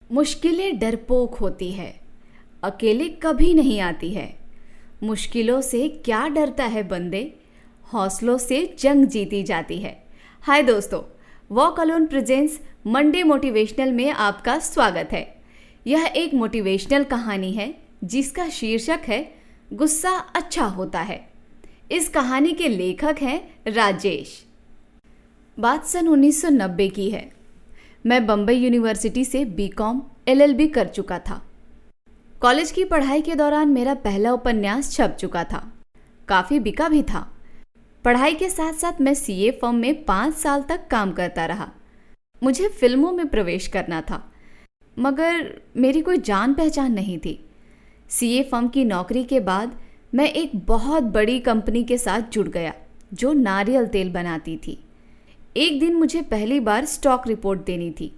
मुश्किलें डरपोक होती है, अकेले कभी नहीं आती है। मुश्किलों से क्या डरता है बंदे, हौसलों से जंग जीती जाती है। हाय दोस्तों, walk alone presents Monday motivational में आपका स्वागत है। यह एक मोटिवेशनल कहानी है जिसका शीर्षक है गुस्सा अच्छा होता है। इस कहानी के लेखक हैं राजेश। बात सन 1990 की है। मैं बम्बई यूनिवर्सिटी से बीकॉम एलएलबी कर चुका था। कॉलेज की पढ़ाई के दौरान मेरा पहला उपन्यास छप चुका था। काफ़ी बिका भी था। पढ़ाई के साथ साथ मैं सीए फर्म में 5 साल तक काम करता रहा। मुझे फिल्मों में प्रवेश करना था, मगर मेरी कोई जान पहचान नहीं थी। सीए फर्म की नौकरी के बाद मैं एक बहुत बड़ी कंपनी के साथ जुड़ गया जो नारियल तेल बनाती थी। एक दिन मुझे पहली बार स्टॉक रिपोर्ट देनी थी।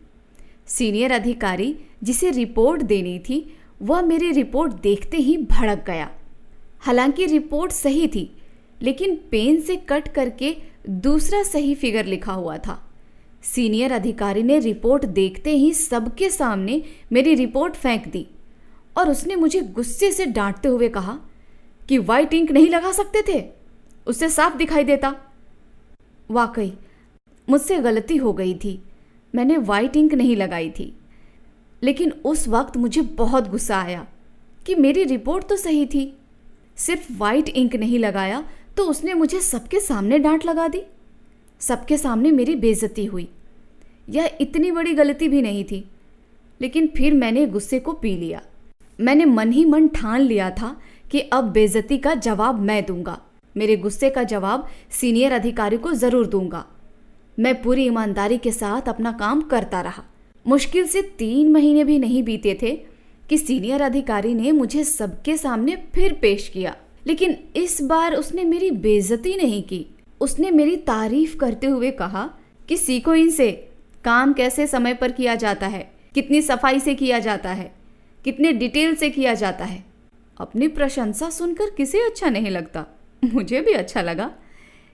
सीनियर अधिकारी जिसे रिपोर्ट देनी थी वह मेरी रिपोर्ट देखते ही भड़क गया। हालांकि रिपोर्ट सही थी, लेकिन पेन से कट करके दूसरा सही फिगर लिखा हुआ था। सीनियर अधिकारी ने रिपोर्ट देखते ही सबके सामने मेरी रिपोर्ट फेंक दी और उसने मुझे गुस्से से डांटते हुए कहा कि वाइट इंक नहीं लगा सकते थे, उससे साफ दिखाई देता। वाकई मुझसे गलती हो गई थी, मैंने वाइट इंक नहीं लगाई थी। लेकिन उस वक्त मुझे बहुत गुस्सा आया कि मेरी रिपोर्ट तो सही थी, सिर्फ वाइट इंक नहीं लगाया तो उसने मुझे सबके सामने डांट लगा दी। सबके सामने मेरी बेइज्जती हुई। यह इतनी बड़ी गलती भी नहीं थी, लेकिन फिर मैंने गुस्से को पी लिया। मैंने मन ही मन ठान लिया था कि अब बेइज्जती का जवाब मैं दूंगा। मेरे गुस्से का जवाब सीनियर अधिकारी को ज़रूर दूंगा। मैं पूरी ईमानदारी के साथ अपना काम करता रहा। मुश्किल से 3 महीने भी नहीं बीते थे कि सीनियर अधिकारी ने मुझे सबके सामने फिर पेश किया। लेकिन इस बार उसने मेरी बेइज्जती नहीं की। उसने मेरी तारीफ करते हुए कहा कि सीखो इनसे, काम कैसे समय पर किया जाता है, कितनी सफाई से किया जाता है, कितने डिटेल से किया जाता है। अपनी प्रशंसा सुनकर किसे अच्छा नहीं लगता। मुझे भी अच्छा लगा,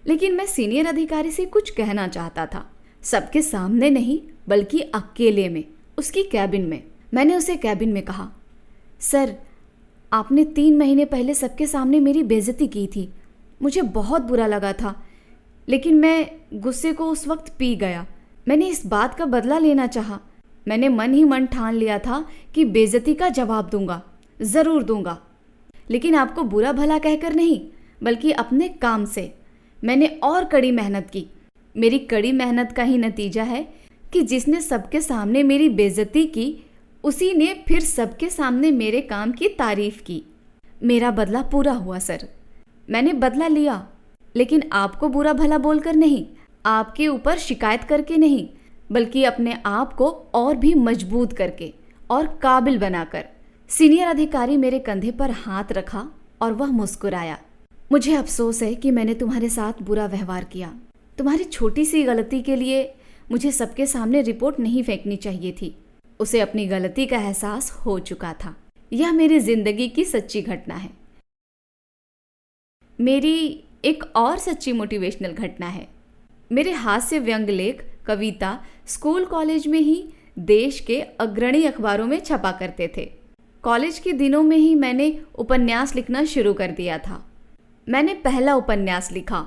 लेकिन मैं सीनियर अधिकारी से कुछ कहना चाहता था। सबके सामने नहीं, बल्कि अकेले में, उसकी कैबिन में। मैंने उसे कैबिन में कहा, सर, आपने 3 महीने पहले सबके सामने मेरी बेइज्जती की थी। मुझे बहुत बुरा लगा था, लेकिन मैं गुस्से को उस वक्त पी गया। मैंने इस बात का बदला लेना चाहा। मैंने मन ही मन ठान लिया था कि बेइज्जती का जवाब दूंगा, ज़रूर दूंगा। लेकिन आपको बुरा भला कहकर नहीं, बल्कि अपने काम से। मैंने और कड़ी मेहनत की। मेरी कड़ी मेहनत का ही नतीजा है कि जिसने सबके सामने मेरी बेइज्जती की, उसी ने फिर सबके सामने मेरे काम की तारीफ की। मेरा बदला पूरा हुआ सर। मैंने बदला लिया, लेकिन आपको बुरा भला बोलकर नहीं, आपके ऊपर शिकायत करके नहीं, बल्कि अपने आप को और भी मजबूत करके और काबिल बनाकर। सीनियर अधिकारी मेरे कंधे पर हाथ रखा और वह मुस्कुराया। मुझे अफसोस है कि मैंने तुम्हारे साथ बुरा व्यवहार किया। तुम्हारी छोटी सी गलती के लिए मुझे सबके सामने रिपोर्ट नहीं फेंकनी चाहिए थी। उसे अपनी गलती का एहसास हो चुका था। यह मेरी जिंदगी की सच्ची घटना है। मेरी एक और सच्ची मोटिवेशनल घटना है। मेरे हास्य व्यंग लेख, कविता स्कूल कॉलेज में ही देश के अग्रणी अखबारों में छपा करते थे। कॉलेज के दिनों में ही मैंने उपन्यास लिखना शुरू कर दिया था। मैंने पहला उपन्यास लिखा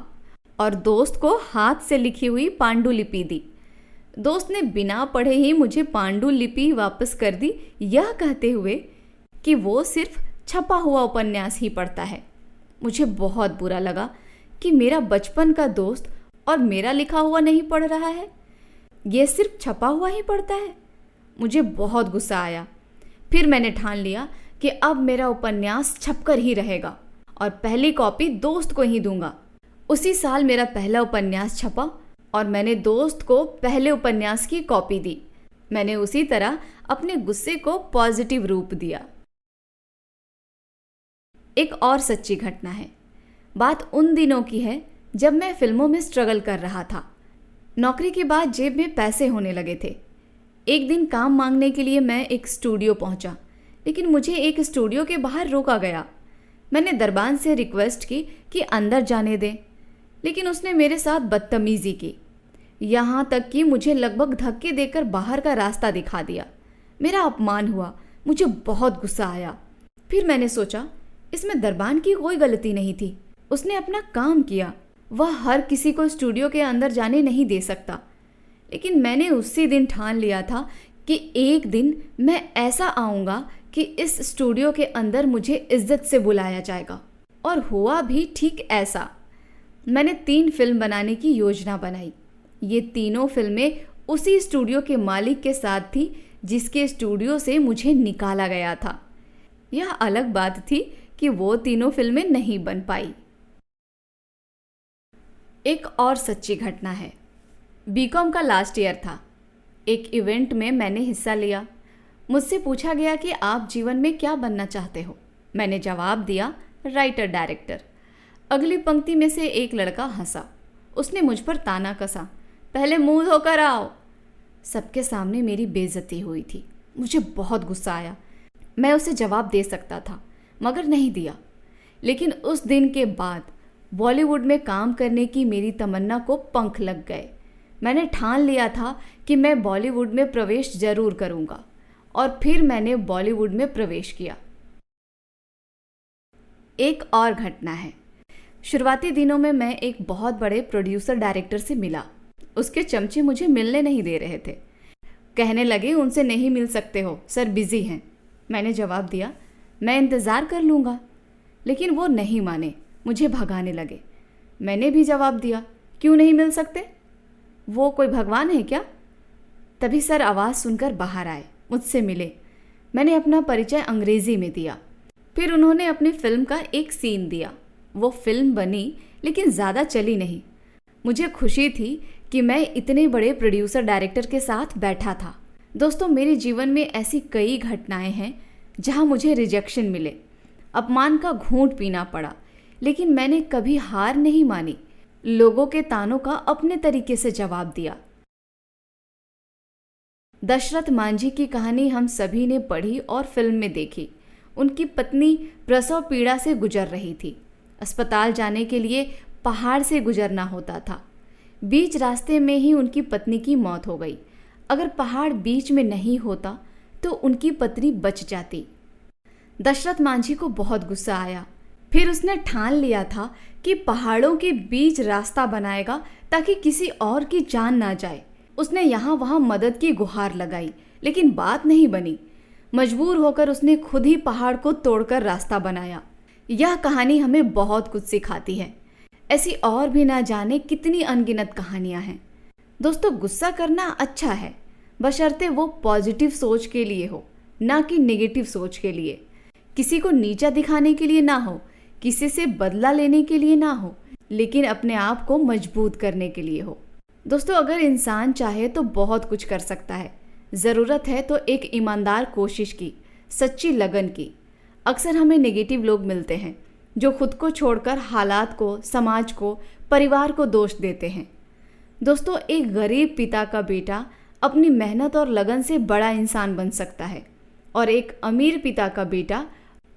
और दोस्त को हाथ से लिखी हुई पांडुलिपि दी। दोस्त ने बिना पढ़े ही मुझे पांडुलिपि वापस कर दी, यह कहते हुए कि वो सिर्फ छपा हुआ उपन्यास ही पढ़ता है। मुझे बहुत बुरा लगा कि मेरा बचपन का दोस्त और मेरा लिखा हुआ नहीं पढ़ रहा है, ये सिर्फ छपा हुआ ही पढ़ता है। मुझे बहुत गुस्सा आया। फिर मैंने ठान लिया कि अब मेरा उपन्यास छपकर ही रहेगा और पहली कॉपी दोस्त को ही दूंगा। उसी साल मेरा पहला उपन्यास छपा और मैंने दोस्त को पहले उपन्यास की कॉपी दी। मैंने उसी तरह अपने गुस्से को पॉजिटिव रूप दिया। एक और सच्ची घटना है। बात उन दिनों की है जब मैं फिल्मों में स्ट्रगल कर रहा था। नौकरी के बाद जेब में पैसे होने लगे थे। एक दिन काम मांगने के लिए मैं एक स्टूडियो पहुंचा, लेकिन मुझे एक स्टूडियो के बाहर रोका गया। मैंने दरबान से रिक्वेस्ट की कि अंदर जाने दें, लेकिन उसने मेरे साथ बदतमीज़ी की। यहाँ तक कि मुझे लगभग धक्के देकर बाहर का रास्ता दिखा दिया। मेरा अपमान हुआ, मुझे बहुत गुस्सा आया। फिर मैंने सोचा इसमें दरबान की कोई गलती नहीं थी, उसने अपना काम किया। वह हर किसी को स्टूडियो के अंदर जाने नहीं दे सकता। लेकिन मैंने उसी दिन ठान लिया था कि एक दिन मैं ऐसा आऊँगा कि इस स्टूडियो के अंदर मुझे इज्जत से बुलाया जाएगा। और हुआ भी ठीक ऐसा। मैंने 3 फिल्म बनाने की योजना बनाई। ये तीनों फिल्में उसी स्टूडियो के मालिक के साथ थी जिसके स्टूडियो से मुझे निकाला गया था। यह अलग बात थी कि वो तीनों फिल्में नहीं बन पाई। एक और सच्ची घटना है। बीकॉम का लास्ट ईयर था। एक इवेंट में मैंने हिस्सा लिया। मुझसे पूछा गया कि आप जीवन में क्या बनना चाहते हो। मैंने जवाब दिया, राइटर डायरेक्टर। अगली पंक्ति में से एक लड़का हंसा। उसने मुझ पर ताना कसा, पहले मुंह धोकर आओ। सबके सामने मेरी बेइज्जती हुई थी। मुझे बहुत गुस्सा आया। मैं उसे जवाब दे सकता था मगर नहीं दिया। लेकिन उस दिन के बाद बॉलीवुड में काम करने की मेरी तमन्ना को पंख लग गए। मैंने ठान लिया था कि मैं बॉलीवुड में प्रवेश जरूर करूंगा और फिर मैंने बॉलीवुड में प्रवेश किया। एक और घटना है। शुरुआती दिनों में मैं एक बहुत बड़े प्रोड्यूसर डायरेक्टर से मिला। उसके चमचे मुझे मिलने नहीं दे रहे थे। कहने लगे उनसे नहीं मिल सकते हो, सर बिजी हैं। मैंने जवाब दिया, मैं इंतज़ार कर लूँगा। लेकिन वो नहीं माने, मुझे भगाने लगे। मैंने भी जवाब दिया, क्यों नहीं मिल सकते? वो कोई भगवान है क्या? तभी सर आवाज़ सुनकर बाहर आए, मुझसे मिले। मैंने अपना परिचय अंग्रेज़ी में दिया। फिर उन्होंने अपनी फिल्म का एक सीन दिया। वो फिल्म बनी लेकिन ज़्यादा चली नहीं। मुझे खुशी थी कि मैं इतने बड़े प्रोड्यूसर डायरेक्टर के साथ बैठा था। दोस्तों, मेरे जीवन में ऐसी कई घटनाएं हैं जहां मुझे रिजेक्शन मिले, अपमान का घूंट पीना पड़ा, लेकिन मैंने कभी हार नहीं मानी। लोगों के तानों का अपने तरीके से जवाब दिया। दशरथ मांझी की कहानी हम सभी ने पढ़ी और फिल्म में देखी। उनकी पत्नी प्रसव पीड़ा से गुजर रही थी। अस्पताल जाने के लिए पहाड़ से गुजरना होता था। बीच रास्ते में ही उनकी पत्नी की मौत हो गई। अगर पहाड़ बीच में नहीं होता तो उनकी पत्नी बच जाती। दशरथ मांझी को बहुत गुस्सा आया। फिर उसने ठान लिया था कि पहाड़ों के बीच रास्ता बनाएगा ताकि किसी और की जान ना जाए। उसने यहाँ वहाँ मदद की गुहार लगाई, लेकिन बात नहीं बनी। मजबूर होकर उसने खुद ही पहाड़ को तोड़कर रास्ता बनाया। यह कहानी हमें बहुत कुछ सिखाती है। ऐसी और भी ना जाने कितनी अनगिनत कहानियां हैं। दोस्तों, गुस्सा करना अच्छा है, बशर्ते वो पॉजिटिव सोच के लिए हो, ना कि नेगेटिव सोच के लिए। किसी को नीचा दिखाने के लिए ना हो, किसी से बदला लेने के लिए ना हो, लेकिन अपने आप को मजबूत करने के लिए हो। दोस्तों, अगर इंसान चाहे तो बहुत कुछ कर सकता है। ज़रूरत है तो एक ईमानदार कोशिश की, सच्ची लगन की। अक्सर हमें नेगेटिव लोग मिलते हैं जो खुद को छोड़कर हालात को, समाज को, परिवार को दोष देते हैं। दोस्तों, एक गरीब पिता का बेटा अपनी मेहनत और लगन से बड़ा इंसान बन सकता है और एक अमीर पिता का बेटा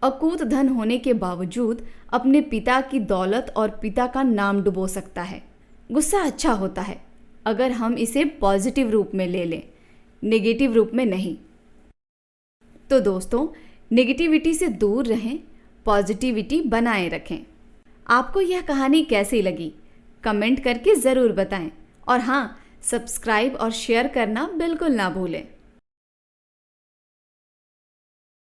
अकूत धन होने के बावजूद अपने पिता की दौलत और पिता का नाम डुबो सकता है। गुस्सा अच्छा होता है अगर हम इसे पॉजिटिव रूप में ले लें, नेगेटिव रूप में नहीं। तो दोस्तों, नेगेटिविटी से दूर रहें, पॉजिटिविटी बनाए रखें। आपको यह कहानी कैसी लगी कमेंट करके ज़रूर बताएं और हाँ, सब्सक्राइब और शेयर करना बिल्कुल ना भूलें।